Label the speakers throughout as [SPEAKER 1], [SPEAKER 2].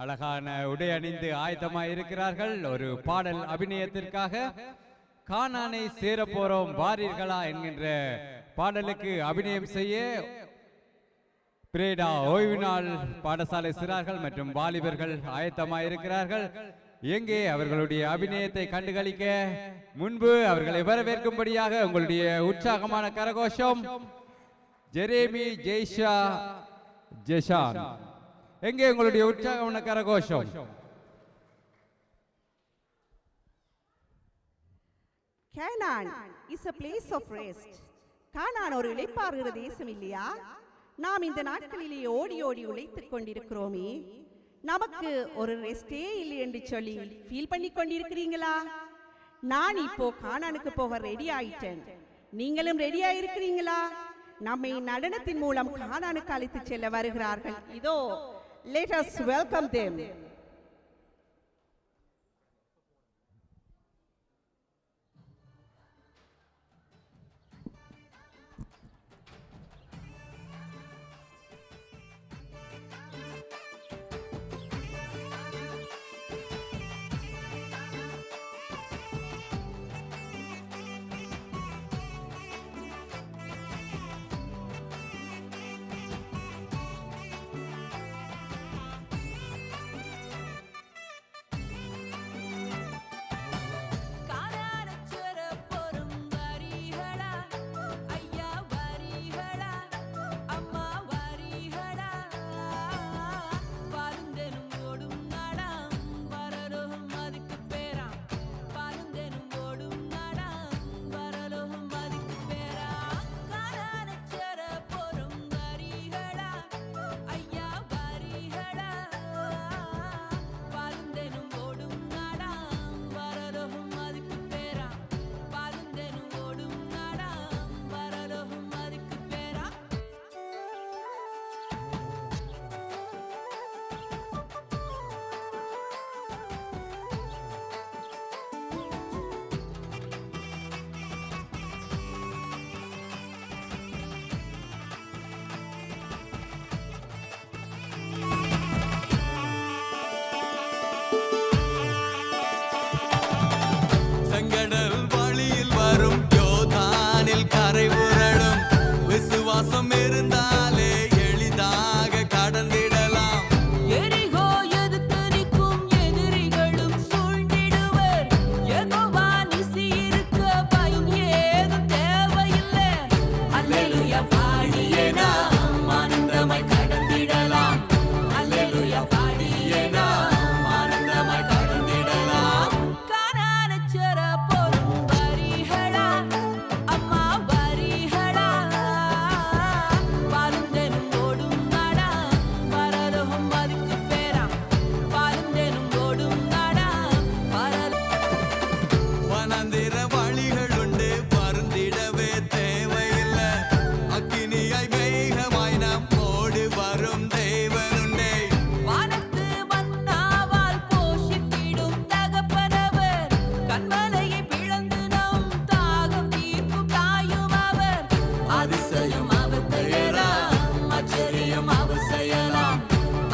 [SPEAKER 1] அழகான உடை அணிந்து ஆயத்தமாய் இருக்கிறார்கள். ஒரு பாடல் அபிநயத்திற்காக கானானை சேர போறோம் வாரீர்களா என்கின்ற பாடலுக்கு அபிநயம் செய்ய பிரேடா ஓய்வு நாள் பாடசாலை சிறார்கள் மற்றும் வாலிபர்கள் ஆயத்தமாய் இருக்கிறார்கள். எங்கே அவர்களுடைய அபிநயத்தை கண்டுகளிக்க முன்பு அவர்களை வரவேற்கும்படியாக உங்களுடைய உற்சாகமான கரகோஷம். ஜெரேமி, ஜெய்ஷா, ஜெஷான், எங்கே உங்களுடைய உற்சாகமான கரகோஷம்?
[SPEAKER 2] Canaan is a place of rest. கானான் ஒரு இளைப்பாறுகிற தேசம் இல்லையா? நாம் இந்த நாட்களிலே ஓடி ஓடி உழைத்துக் கொண்டிருக்கிறோமே, நமக்கு ஒரு ரெஸ்டே இல்லை என்று சொல்லி ஃபீல் பண்ணி கொண்டிருக்கிறீங்களா? நான் இப்போ கானானுக்கு போக ரெடி ஆயிட்டேன். நீங்களும் ரெடியா இருக்கிறீங்களா? நம்மை நடனத்தின் மூலம் கானானுக்கு அழைத்து செல்ல வருகிறார்கள். இதோ let us welcome them.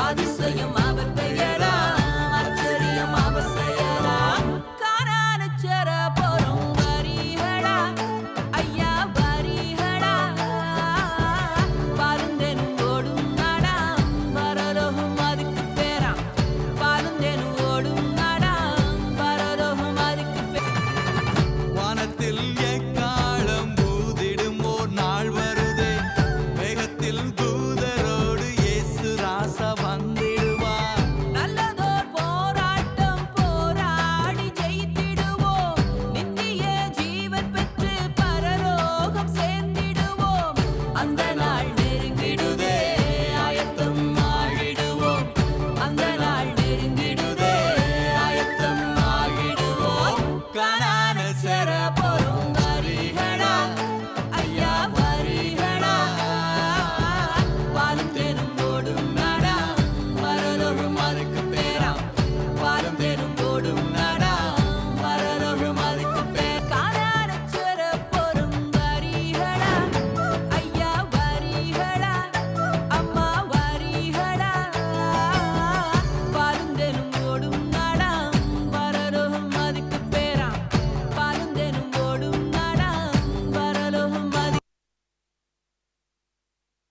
[SPEAKER 3] அதிசயம்